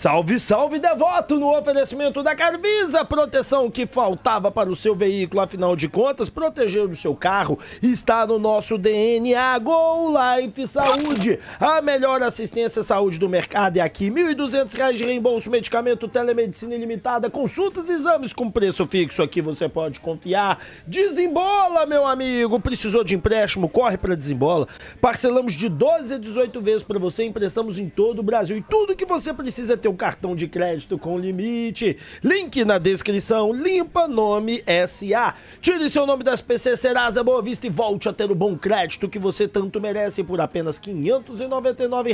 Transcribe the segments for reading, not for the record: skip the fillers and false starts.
Salve, salve, devoto, no oferecimento da Carvisa, proteção que faltava para o seu veículo, afinal de contas, proteger o seu carro está no nosso DNA. Go Life Saúde, a melhor assistência à saúde do mercado é aqui, R$ 1.200 de reembolso, medicamento, telemedicina ilimitada, consultas e exames com preço fixo, aqui você pode confiar. Desembola, meu amigo, precisou de empréstimo, corre para Desembola, parcelamos de 12 a 18 vezes para você, emprestamos em todo o Brasil e tudo que você precisa é ter um cartão de crédito com limite. Link na descrição. Limpa Nome SA. Tire seu nome das PC Serasa Boa Vista e volte a ter o bom crédito que você tanto merece por apenas R$ 599.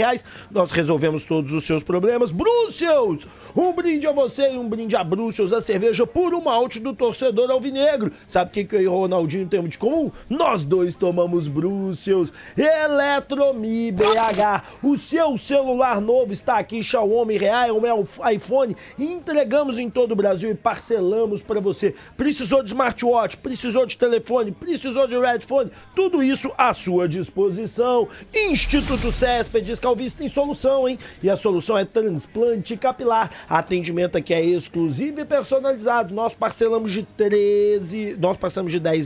Nós resolvemos todos os seus problemas. Brussels! Um brinde a você e um brinde a Brussels, a cerveja puro malte do torcedor alvinegro. Sabe o que eu e o Ronaldinho temos de comum? Nós dois tomamos Brussels. Eletromi BH. O seu celular novo está aqui, Xiaomi Real, o meu iPhone, entregamos em todo o Brasil e parcelamos para você. Precisou de smartwatch, precisou de telefone, precisou de headphone, tudo isso à sua disposição. Instituto Céspedes Calvície tem solução, hein? E a solução é transplante capilar. Atendimento aqui é exclusivo e personalizado. Nós parcelamos de 10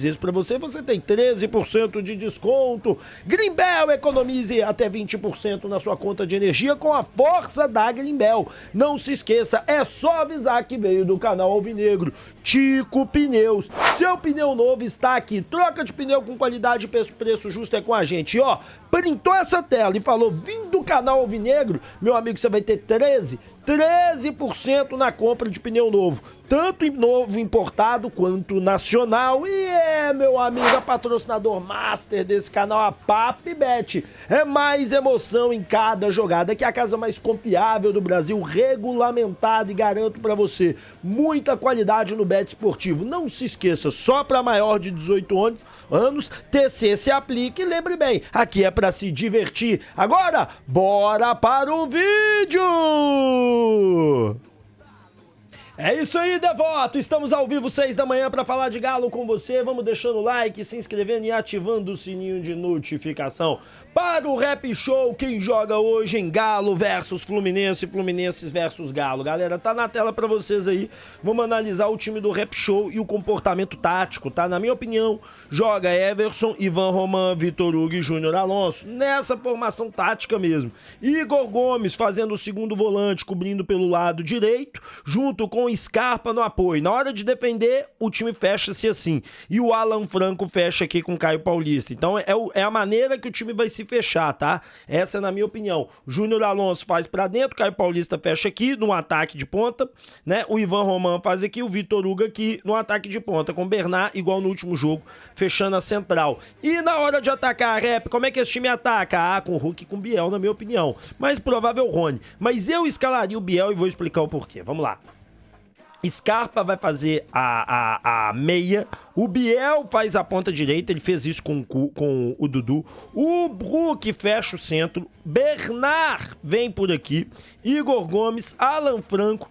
vezes para você, você tem 13% de desconto. Greenbel, economize até 20% na sua conta de energia com a força da Greenbel. Não se esqueça, é só avisar que veio do canal Alvinegro. Tico Pneus, seu pneu novo está aqui. Troca de pneu com qualidade e preço justo é com a gente. E ó, printou essa tela e falou, vim do canal Alvinegro, meu amigo, você vai ter 13% na compra de pneu novo, tanto novo importado quanto nacional. E meu amigo, a patrocinador master desse canal, a Papibet. É mais emoção em cada jogada, que é a casa mais confiável do Brasil, regulamentada, e garanto pra você, muita qualidade no bet esportivo. Não se esqueça, só pra maior de 18 anos, TC se aplica e lembre bem, aqui é pra se divertir. Agora, bora para o vídeo! É isso aí, devoto! Estamos ao vivo 6 da manhã para falar de Galo com você. Vamos deixando o like, se inscrevendo e ativando o sininho de notificação. Para o Rap Show, quem joga hoje em Galo versus Fluminense, Fluminense versus Galo. Galera, tá na tela para vocês aí. Vamos analisar o time do Rap Show e o comportamento tático, tá? Na minha opinião, joga Everson, Ivan Roman, Vitor Hugo e Júnior Alonso. Nessa formação tática mesmo. Igor Gomes fazendo o segundo volante, cobrindo pelo lado direito, junto com Scarpa no apoio. Na hora de defender, o time fecha-se assim. E o Alan Franco fecha aqui com o Caio Paulista. Então é a maneira que o time vai se fechar, tá? Essa é na minha opinião. Júnior Alonso faz pra dentro, Caio Paulista fecha aqui no ataque de ponta, né? O Ivan Roman faz aqui, o Vitor Hugo aqui no ataque de ponta, com o Bernard igual no último jogo, fechando a central. E na hora de atacar a Rap, como é que esse time ataca? Com o Hulk e com o Biel, na minha opinião. Mais provável o Rony. Mas eu escalaria o Biel e vou explicar o porquê. Vamos lá. Scarpa vai fazer a meia, o Biel faz a ponta direita, ele fez isso com o Dudu, o Brook fecha o centro, Bernard vem por aqui, Igor Gomes, Alan Franco,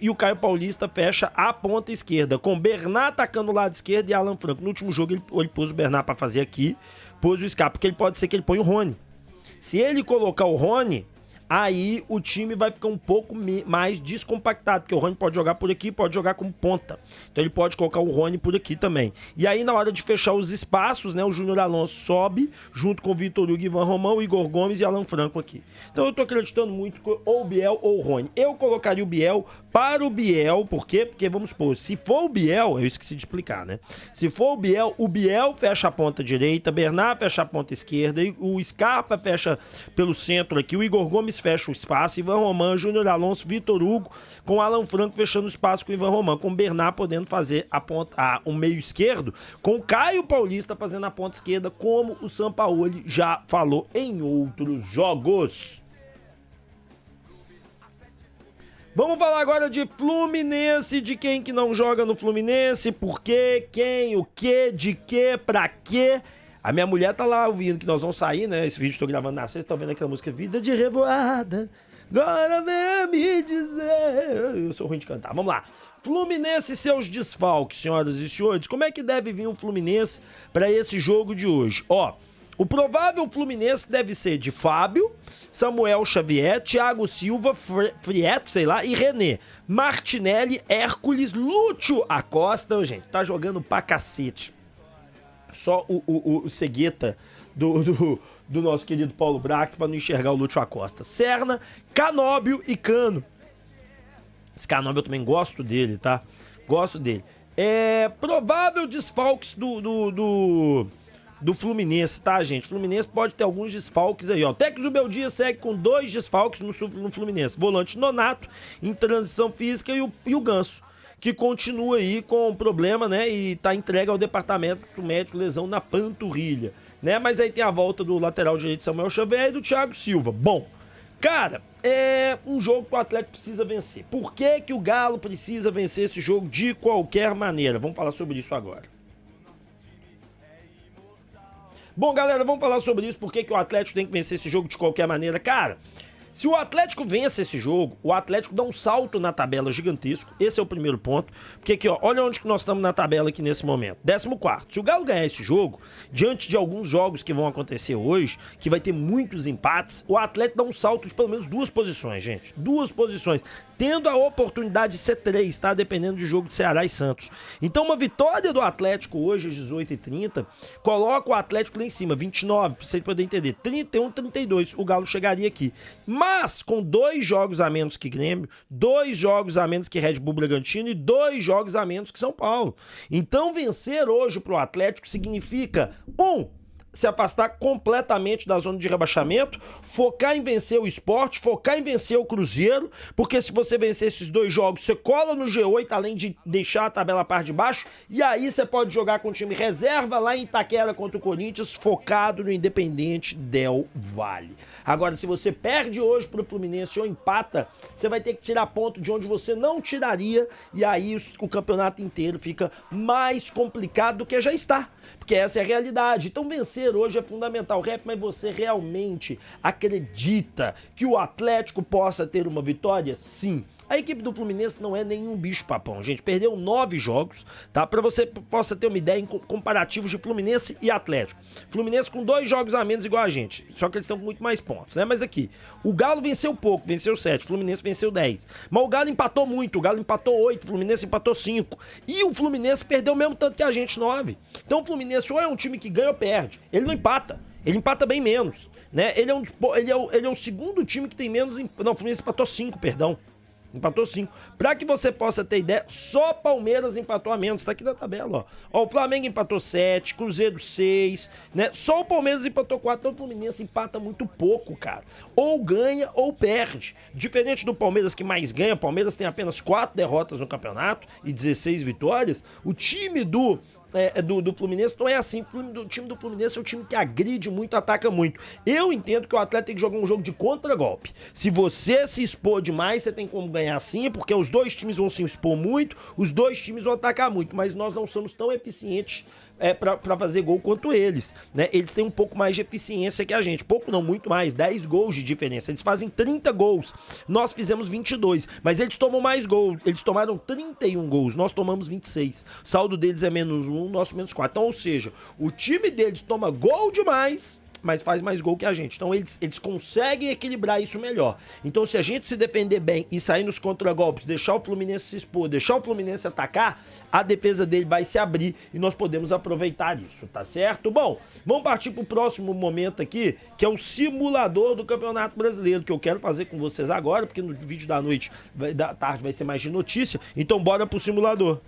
e o Caio Paulista fecha a ponta esquerda, com Bernard atacando o lado esquerdo e Alan Franco. No último jogo ele pôs o Bernard para fazer aqui, pôs o Scarpa, porque ele pode ser que ele ponha o Rony. Se ele colocar o Rony, aí o time vai ficar um pouco mais descompactado, porque o Rony pode jogar por aqui, pode jogar como ponta. Então ele pode colocar o Rony por aqui também. E aí na hora de fechar os espaços, né, o Júnior Alonso sobe, junto com o Vitor Hugo, Ivan Romão, Igor Gomes e Alan Franco aqui. Então eu tô acreditando muito que ou o Biel ou o Rony. Eu colocaria o Biel para o Biel, por quê? Porque vamos supor, se for o Biel, eu esqueci de explicar, né? Se for o Biel fecha a ponta direita, Bernard fecha a ponta esquerda, o Scarpa fecha pelo centro aqui, o Igor Gomes fecha o espaço, Ivan Roman, Júnior Alonso, Vitor Hugo, com Alan Franco fechando o espaço com o Ivan Roman, com o Bernard podendo fazer o meio esquerdo, com o Caio Paulista fazendo a ponta esquerda, como o Sampaoli já falou em outros jogos. Vamos falar agora de Fluminense, de quem que não joga no Fluminense, por quê, quem, o quê, de quê, pra quê. A minha mulher tá lá ouvindo que nós vamos sair, né? Esse vídeo eu tô gravando na sexta, tá vendo aquela música Vida de Revoada. Agora vem me dizer. Eu sou ruim de cantar. Vamos lá. Fluminense e seus desfalques, senhoras e senhores. Como é que deve vir o Fluminense para esse jogo de hoje? Ó, O provável Fluminense deve ser de Fábio, Samuel Xavier, Thiago Silva, Frieto, sei lá, e René. Martinelli, Hércules, Lúcio Acosta, gente, tá jogando pra cacete. Só o cegueta do nosso querido Paulo Brax pra não enxergar o Lúcio Acosta. Serna, Canóbio e Cano. Esse Canóbio eu também gosto dele, tá? Gosto dele. Provável desfalques do Fluminense, tá, gente? O Fluminense pode ter alguns desfalques aí, ó. Tex Ubeldia segue com 2 desfalques no Fluminense. Volante Nonato, em transição física, e o Ganso, que continua aí com problema, né? E tá entregue ao departamento médico, lesão na panturrilha, né? Mas aí tem a volta do lateral direito Samuel Xavier e do Thiago Silva. Bom, cara, é um jogo que o Atlético precisa vencer. Por que que o Galo precisa vencer esse jogo de qualquer maneira? Vamos falar sobre isso agora. Bom, galera, vamos falar sobre isso, por que que o Atlético tem que vencer esse jogo de qualquer maneira. Cara, se o Atlético vence esse jogo, o Atlético dá um salto na tabela gigantesco. Esse é o primeiro ponto. Porque aqui, ó, olha onde que nós estamos na tabela aqui nesse momento. 14º. Se o Galo ganhar esse jogo, diante de alguns jogos que vão acontecer hoje, que vai ter muitos empates, o Atlético dá um salto de pelo menos 2 posições, gente. 2 posições. Tendo a oportunidade de ser 3, tá? Dependendo do jogo de Ceará e Santos. Então, uma vitória do Atlético hoje, às 18h30, coloca o Atlético lá em cima, 29, pra vocês poderem entender. 31, 32, o Galo chegaria aqui. Mas, com 2 jogos a menos que Grêmio, 2 jogos a menos que Red Bull Bragantino e 2 jogos a menos que São Paulo. Então, vencer hoje pro Atlético significa, se afastar completamente da zona de rebaixamento, focar em vencer o Sport, focar em vencer o Cruzeiro, porque se você vencer esses 2 jogos, você cola no G8, além de deixar a tabela a parte de baixo, e aí você pode jogar com o time reserva lá em Itaquera contra o Corinthians, focado no Independente Del Valle. Agora, se você perde hoje pro Fluminense ou empata, você vai ter que tirar ponto de onde você não tiraria, e aí o campeonato inteiro fica mais complicado do que já está, porque essa é a realidade. Então, vencer hoje é fundamental. Rap, mas você realmente acredita que o Atlético possa ter uma vitória? Sim. A equipe do Fluminense não é nenhum bicho papão, gente. Perdeu 9 jogos, tá? Pra você possa ter uma ideia em comparativos de Fluminense e Atlético. Fluminense com 2 jogos a menos igual a gente, só que eles estão com muito mais pontos, né? Mas aqui, o Galo venceu pouco, venceu 7, o Fluminense venceu 10. Mas o Galo empatou muito, o Galo empatou 8, o Fluminense empatou 5. E o Fluminense perdeu o mesmo tanto que a gente, 9. Então o Fluminense ou é um time que ganha ou perde. Ele não empata. Ele empata bem menos, né? Ele é o segundo time que tem menos... Não, o Fluminense empatou 5, perdão. Empatou 5. Pra que você possa ter ideia, só Palmeiras empatou a menos. Tá aqui na tabela, ó. O Flamengo empatou 7, Cruzeiro 6, né? Só o Palmeiras empatou 4. Então o Fluminense empata muito pouco, cara. Ou ganha ou perde. Diferente do Palmeiras que mais ganha, o Palmeiras tem apenas 4 derrotas no campeonato e 16 vitórias. O time do Fluminense não é assim. O time do Fluminense é um time que agride muito, ataca muito. Eu entendo que o Atlético tem que jogar um jogo de contragolpe. Se você se expor demais, você tem como ganhar sim, porque os 2 times vão se expor muito, os 2 times vão atacar muito, mas nós não somos tão eficientes pra fazer gol quanto eles, né? Eles têm um pouco mais de eficiência que a gente, pouco não, muito mais, 10 gols de diferença. Eles fazem 30 gols, nós fizemos 22, mas eles tomam mais gols, eles tomaram 31 gols, nós tomamos 26. O saldo deles é -1, nosso -4. Então, ou seja, o time deles toma gol demais, mas faz mais gol que a gente. Então eles conseguem equilibrar isso melhor. Então se a gente se defender bem e sair nos contragolpes, deixar o Fluminense se expor, deixar o Fluminense atacar, a defesa dele vai se abrir e nós podemos aproveitar isso, tá certo? Bom, vamos partir pro próximo momento aqui, que é o simulador do Campeonato Brasileiro, que eu quero fazer com vocês agora, porque no vídeo da noite, da tarde vai ser mais de notícia, então bora pro simulador.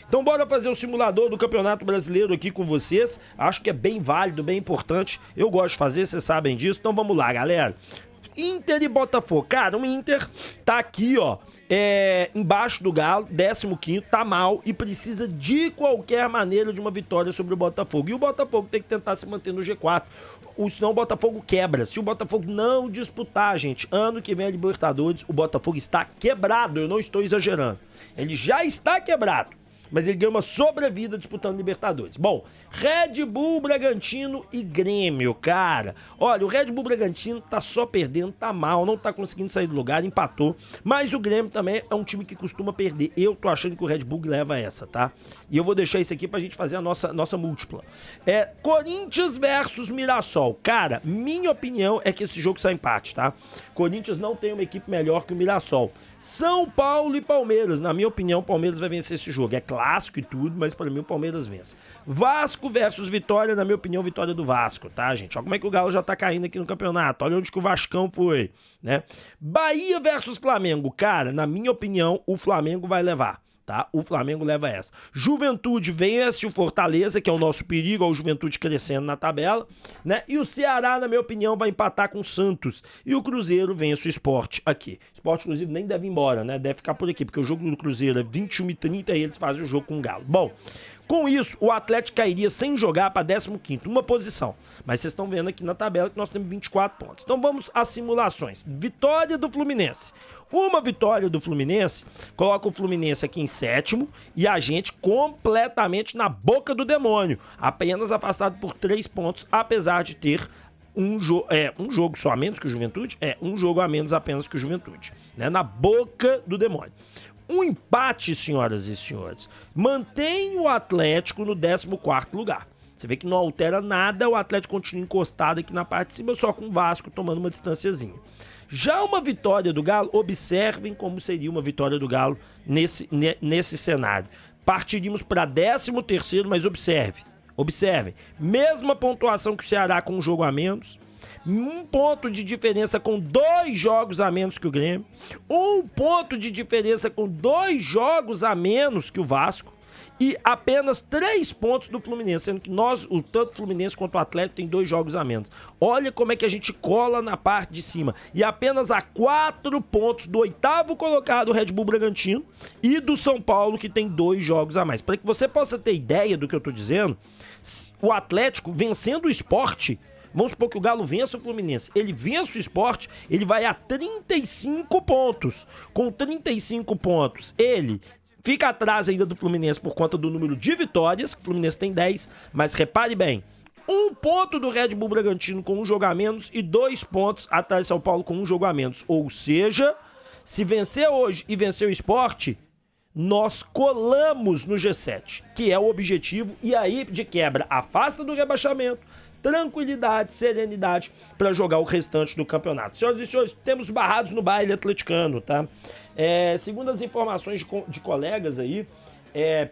Então bora fazer o simulador do Campeonato Brasileiro aqui com vocês. Acho que é bem válido, bem importante. Eu gosto de fazer, vocês sabem disso. Então vamos lá, galera. Inter e Botafogo. Cara, o Inter tá aqui, ó, embaixo do Galo, 15º, tá mal e precisa de qualquer maneira de uma vitória sobre o Botafogo. E o Botafogo tem que tentar se manter no G4, senão o Botafogo quebra. Se o Botafogo não disputar, gente, ano que vem a Libertadores, o Botafogo está quebrado, eu não estou exagerando. Ele já está quebrado. mas ele ganha uma sobrevida disputando Libertadores. Bom, Red Bull, Bragantino e Grêmio, cara. Olha, o Red Bull Bragantino tá só perdendo, tá mal, não tá conseguindo sair do lugar, empatou. Mas o Grêmio também é um time que costuma perder. Eu tô achando que o Red Bull leva essa, tá? E eu vou deixar isso aqui pra gente fazer a nossa múltipla. Corinthians versus Mirassol. Cara, minha opinião é que esse jogo sai empate, tá? Corinthians não tem uma equipe melhor que o Mirassol. São Paulo e Palmeiras. Na minha opinião, o Palmeiras vai vencer esse jogo. É clássico e tudo, mas pra mim o Palmeiras vence. Vasco versus Vitória, na minha opinião, vitória do Vasco, tá, gente? Olha como é que o Galo já tá caindo aqui no campeonato. Olha onde que o Vascão foi, né? Bahia versus Flamengo. Cara, na minha opinião, o Flamengo vai levar. Tá? O Flamengo leva essa. Juventude vence o Fortaleza, que é o nosso perigo, o Juventude crescendo na tabela, né? E o Ceará, na minha opinião, vai empatar com o Santos. E o Cruzeiro vence o Sport aqui. O Sport, inclusive, nem deve ir embora, né? Deve ficar por aqui, porque o jogo do Cruzeiro é 21h30 e eles fazem o jogo com o Galo. Bom, com isso, o Atlético cairia sem jogar para 15º, uma posição. Mas vocês estão vendo aqui na tabela que nós temos 24 pontos. Então vamos às simulações. Vitória do Fluminense. Uma vitória do Fluminense coloca o Fluminense aqui em 7º e a gente completamente na boca do demônio. Apenas afastado por 3 pontos, apesar de ter um jogo só a menos que o Juventude. Um jogo a menos apenas que o Juventude. Né? Na boca do demônio. Um empate, senhoras e senhores, mantém o Atlético no 14º lugar. Você vê que não altera nada, o Atlético continua encostado aqui na parte de cima, só com o Vasco tomando uma distanciazinha. Já uma vitória do Galo, observem como seria uma vitória do Galo nesse cenário. Partiríamos para 13º, mas observem, mesma pontuação que o Ceará com um jogo a menos, 1 ponto de diferença com 2 jogos a menos que o Grêmio, 1 ponto de diferença com 2 jogos a menos que o Vasco e apenas 3 pontos do Fluminense, sendo que tanto o Fluminense quanto o Atlético tem 2 jogos a menos. Olha como é que a gente cola na parte de cima e apenas a 4 pontos do 8º colocado, o Red Bull Bragantino, e do São Paulo, que tem 2 jogos a mais. Para que você possa ter ideia do que eu tô dizendo, o Atlético vencendo o Sport, vamos supor que o Galo vença o Fluminense. Ele vence o Sport, ele vai a 35 pontos. Com 35 pontos, ele fica atrás ainda do Fluminense por conta do número de vitórias, que o Fluminense tem 10, mas repare bem, 1 ponto do Red Bull Bragantino com 1 jogo a menos e 2 pontos atrás de São Paulo com 1 jogo a menos. Ou seja, se vencer hoje e vencer o Sport, nós colamos no G7, que é o objetivo, e aí de quebra afasta do rebaixamento, tranquilidade, serenidade para jogar o restante do campeonato. Senhoras e senhores, temos barrados no baile atleticano, tá? Segundo as informações de colegas aí,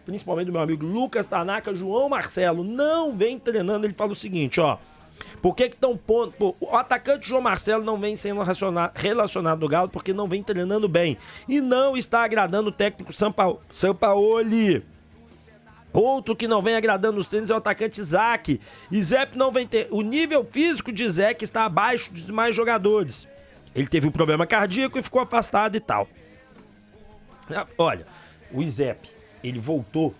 principalmente do meu amigo Lucas Tanaka, João Marcelo não vem treinando. Ele fala o seguinte, ó: por que estão pondo... o atacante João Marcelo não vem sendo relacionado no Galo porque não vem treinando bem e não está agradando o técnico Sampaoli. Outro que não vem agradando os treinos é o atacante Isaac. Isaac não vem ter... O nível físico de Isaac está abaixo dos demais jogadores. Ele teve um problema cardíaco e ficou afastado e tal. Olha, o Isaac, ele voltou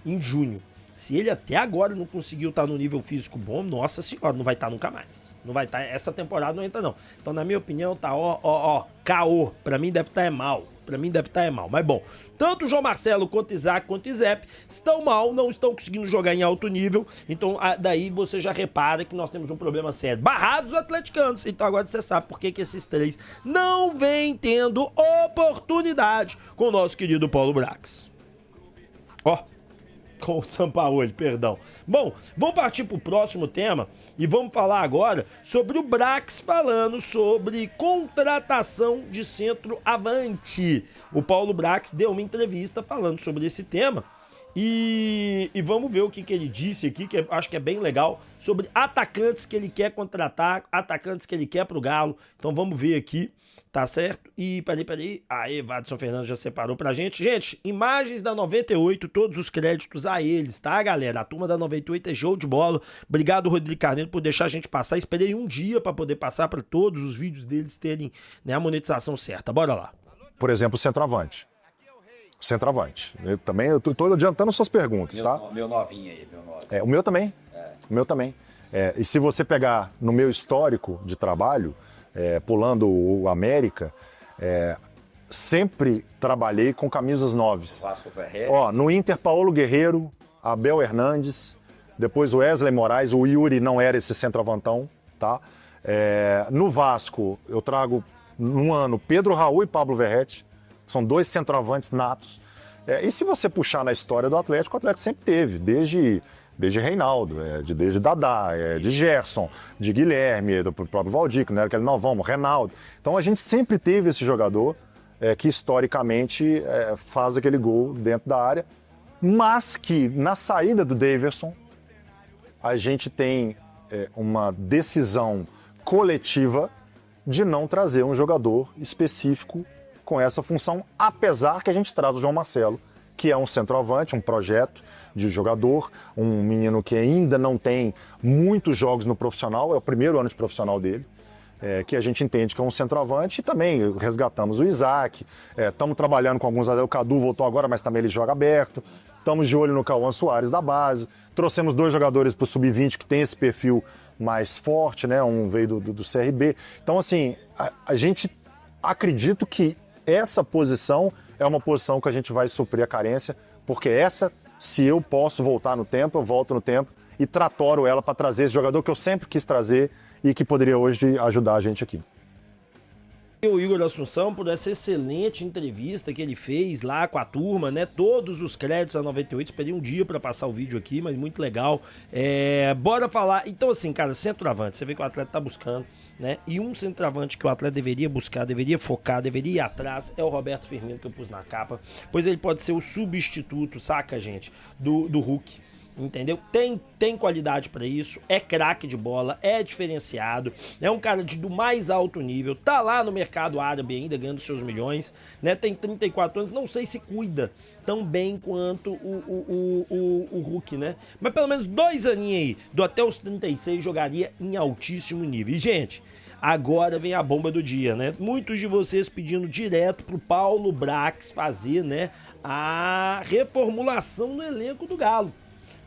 em junho. Se ele até agora não conseguiu estar no nível físico bom, nossa senhora, não vai estar nunca mais. Não vai estar, essa temporada não entra não. Então, na minha opinião, tá caô. Pra mim deve estar mal. Mas bom, tanto o João Marcelo quanto o Isaac quanto o Izep estão mal, não estão conseguindo jogar em alto nível. Então, daí você já repara que nós temos um problema sério. Barrados atleticanos. Então agora você sabe por que esses 3 não vêm tendo oportunidade com o nosso querido Paulo Brax. Com o Sampaoli, perdão. Bom, vamos partir para o próximo tema e vamos falar agora sobre o Brax falando sobre contratação de centroavante. O Paulo Brax deu uma entrevista falando sobre esse tema e vamos ver o que ele disse aqui, que eu acho que é bem legal, sobre atacantes que ele quer contratar, atacantes que ele quer pro Galo. Então vamos ver aqui. Tá certo? E peraí. Aí, Vadson Fernandes já separou pra gente. Gente, imagens da 98, todos os créditos a eles, tá, galera? A turma da 98 é show de bola. Obrigado, Rodrigo Carneiro, por deixar a gente passar. Esperei um dia pra poder passar pra todos os vídeos deles terem, né, a monetização certa. Bora lá. Por exemplo, o centroavante. Eu tô adiantando suas perguntas, tá? Meu novinho aí, meu novinho. O meu também. O meu também. E se você pegar no meu histórico de trabalho, pulando o América, sempre trabalhei com camisas 9. Vasco Ferreira. Ó, no Inter, Paulo Guerreiro, Abel Hernandes, depois o Wesley Moraes, o Yuri não era esse centroavantão, tá? No Vasco, eu trago no ano Pedro Raul e Pablo Verrete, são 2 centroavantes natos. E se você puxar na história do Atlético, o Atlético sempre teve, desde Reinaldo, desde Dadá, de Gerson, de Guilherme, do próprio Valdir, que não era aquele novão, Reinaldo. Então a gente sempre teve esse jogador que historicamente faz aquele gol dentro da área, mas que na saída do Daverson a gente tem uma decisão coletiva de não trazer um jogador específico com essa função, apesar que a gente traz o João Marcelo, que é um centroavante, um projeto de jogador, um menino que ainda não tem muitos jogos no profissional, é o primeiro ano de profissional dele, que a gente entende que é um centroavante, e também resgatamos o Isaac, estamos trabalhando com alguns, o Cadu voltou agora, mas também ele joga aberto, estamos de olho no Cauã Soares da base, trouxemos 2 jogadores para o Sub-20 que tem esse perfil mais forte, né? Um veio do CRB. Então, assim, a gente acredita que essa posição é uma posição que a gente vai suprir a carência, porque se eu posso voltar no tempo, eu volto no tempo e tratoro ela para trazer esse jogador que eu sempre quis trazer e que poderia hoje ajudar a gente aqui. O Igor Assunção por essa excelente entrevista que ele fez lá com a turma, né? Todos os créditos a 98, esperei um dia pra passar o vídeo aqui, mas muito legal. Bora falar, então assim, cara, centroavante, você vê que o atleta tá buscando, né? E um centroavante que o atleta deveria buscar, deveria focar, deveria ir atrás, é o Roberto Firmino, que eu pus na capa, pois ele pode ser o substituto, saca, gente, do Hulk. Entendeu? Tem qualidade pra isso, é craque de bola, é diferenciado, é um cara do mais alto nível, tá lá no mercado árabe ainda ganhando seus milhões, né? Tem 34 anos, não sei se cuida tão bem quanto o Hulk, né? Mas pelo menos 2 aninhos aí, do até os 36, jogaria em altíssimo nível. E, gente, agora vem a bomba do dia, né? Muitos de vocês pedindo direto pro Paulo Brax fazer, né, a reformulação no elenco do Galo.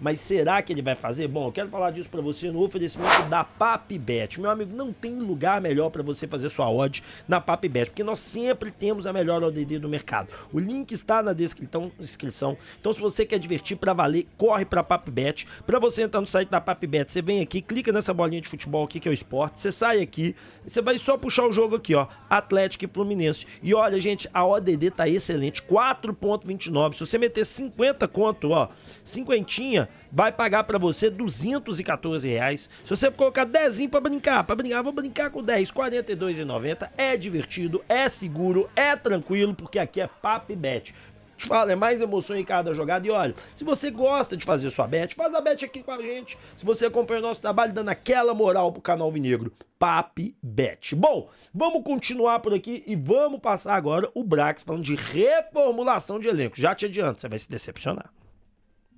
Mas será que ele vai fazer? Bom, eu quero falar disso pra você no oferecimento da PapBet. Meu amigo, não tem lugar melhor pra você fazer sua odd na PapBet, porque nós sempre temos a melhor ODD do mercado. O link está na descrição. Então, se você quer divertir pra valer, corre pra PapBet. Pra você entrar no site da PapBet, você vem aqui, clica nessa bolinha de futebol aqui, que é o esporte, você sai aqui, você vai só puxar o jogo aqui, ó, Atlético e Fluminense. E olha, gente, a ODD tá excelente, 4,29. Se você meter 50 conto, ó, cinquentinha, vai pagar pra você R$214. Se você colocar 10 pra brincar, vou brincar com 10, R$42,90. É divertido, é seguro, é tranquilo, porque aqui é PapBet. Te falo, é mais emoção em cada jogada. E olha, se você gosta de fazer sua bet, faz a bet aqui com a gente. Se você acompanha o nosso trabalho, dando aquela moral pro canal Alvinegro, PapBet. Bom, vamos continuar por aqui e vamos passar agora o Brax falando de reformulação de elenco. Já te adianto, você vai se decepcionar.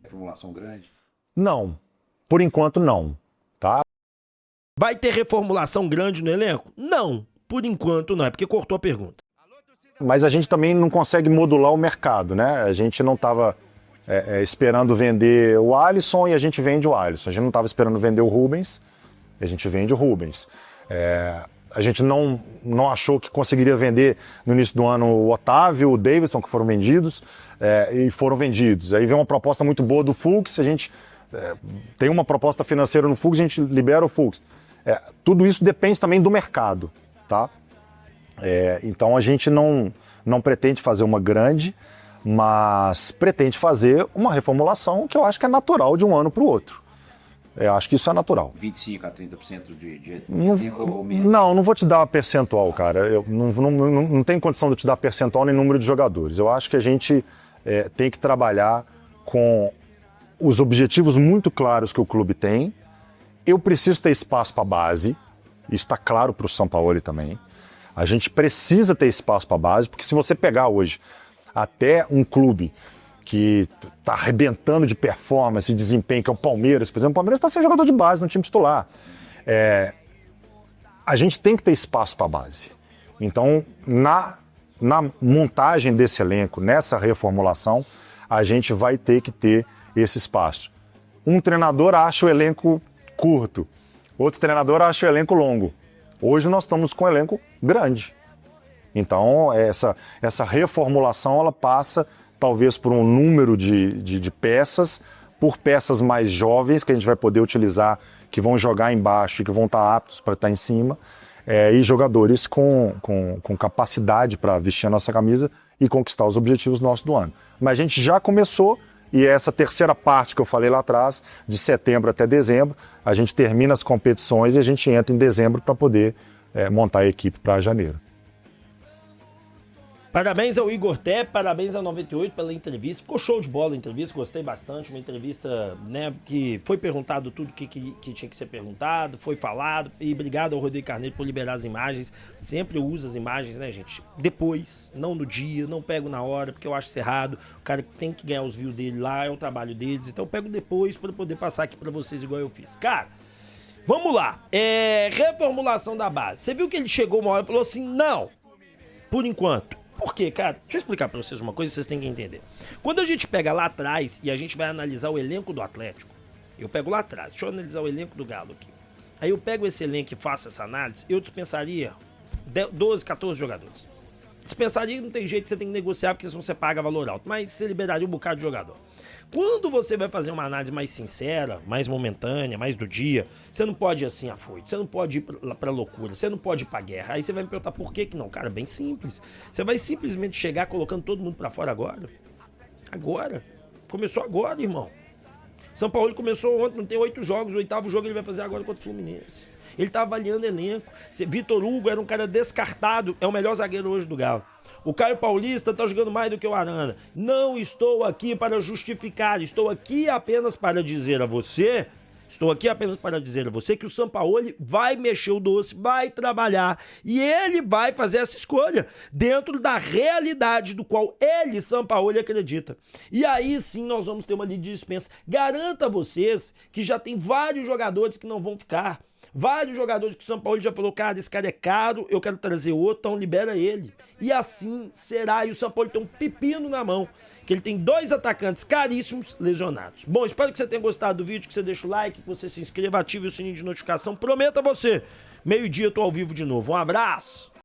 Reformulação grande? Não, por enquanto não, tá? Vai ter reformulação grande no elenco? Não, por enquanto não, é porque cortou a pergunta. Mas a gente também não consegue modular o mercado, né? A gente não estava esperando vender o Alisson e a gente vende o Alisson. A gente não estava esperando vender o Rubens, a gente vende o Rubens. A gente não achou que conseguiria vender no início do ano o Otávio, o Davidson, que foram vendidos, e foram vendidos. Aí vem uma proposta muito boa do Fux, a gente tem uma proposta financeira no Fux, a gente libera o Fux. Tudo isso depende também do mercado, tá? Então a gente não pretende fazer uma grande, mas pretende fazer uma reformulação que eu acho que é natural de um ano para o outro. Eu acho que isso é natural. 25% a 30% de não vou te dar percentual, cara. Eu não tenho condição de te dar percentual nem número de jogadores. Eu acho que a gente tem que trabalhar com os objetivos muito claros que o clube tem. Eu preciso ter espaço para a base. Isso está claro para o São Paulo também. A gente precisa ter espaço para a base, porque se você pegar hoje até um clube que está arrebentando de performance e desempenho, que é o Palmeiras, por exemplo, o Palmeiras está sem jogador de base no time titular. A gente tem que ter espaço para a base. Então, na montagem desse elenco, nessa reformulação, a gente vai ter que ter esse espaço. Um treinador acha o elenco curto, outro treinador acha o elenco longo. Hoje nós estamos com um elenco grande. Então, essa reformulação, ela passa talvez por um número de peças, por peças mais jovens que a gente vai poder utilizar, que vão jogar embaixo e que vão estar aptos para estar em cima, e jogadores com capacidade para vestir a nossa camisa e conquistar os objetivos nossos do ano. Mas a gente já começou, e essa terceira parte que eu falei lá atrás, de setembro até dezembro, a gente termina as competições e a gente entra em dezembro para poder montar a equipe para janeiro. Parabéns ao Igor Té, parabéns ao 98 pela entrevista. Ficou show de bola a entrevista, gostei bastante. Uma entrevista, né, que foi perguntado tudo que tinha que ser perguntado, foi falado. E obrigado ao Rodrigo Carneiro por liberar as imagens. Sempre eu uso as imagens, né, gente? Depois, não no dia, não pego na hora, porque eu acho isso errado. O cara tem que ganhar os views dele lá, é o trabalho deles. Então eu pego depois para poder passar aqui para vocês igual eu fiz. Cara, vamos lá. Reformulação da base. Você viu que ele chegou uma hora e falou assim, não, por enquanto. Por quê, cara? Deixa eu explicar pra vocês uma coisa que vocês têm que entender. Quando a gente pega lá atrás e a gente vai analisar o elenco do Atlético, eu pego lá atrás, deixa eu analisar o elenco do Galo aqui. Aí eu pego esse elenco e faço essa análise, eu dispensaria 12, 14 jogadores. Dispensaria, não tem jeito, você tem que negociar, porque senão você paga valor alto, mas você liberaria um bocado de jogador. Quando você vai fazer uma análise mais sincera, mais momentânea, mais do dia, você não pode ir assim afoito, você não pode ir pra loucura, você não pode ir pra guerra. Aí você vai me perguntar por que não? Cara, bem simples. Você vai simplesmente chegar colocando todo mundo pra fora agora. Agora. Começou agora, irmão. São Paulo começou ontem, não tem 8 jogos, o 8º jogo ele vai fazer agora contra o Fluminense. Ele tá avaliando elenco. Vitor Hugo era um cara descartado, é o melhor zagueiro hoje do Galo. O Caio Paulista tá jogando mais do que o Arana. Não estou aqui para justificar, estou aqui apenas para dizer a você que o Sampaoli vai mexer o doce, vai trabalhar e ele vai fazer essa escolha dentro da realidade do qual ele, Sampaoli, acredita. E aí sim nós vamos ter uma linha de dispensa. Garanto a vocês que já tem vários jogadores que não vão ficar. Vários jogadores que o São Paulo já falou, cara, esse cara é caro, eu quero trazer outro, então libera ele. E assim será. E o São Paulo tem um pepino na mão, que ele tem 2 atacantes caríssimos lesionados. Bom, espero que você tenha gostado do vídeo, que você deixe o like, que você se inscreva, ative o sininho de notificação. Prometo a você, meio-dia eu tô ao vivo de novo. Um abraço!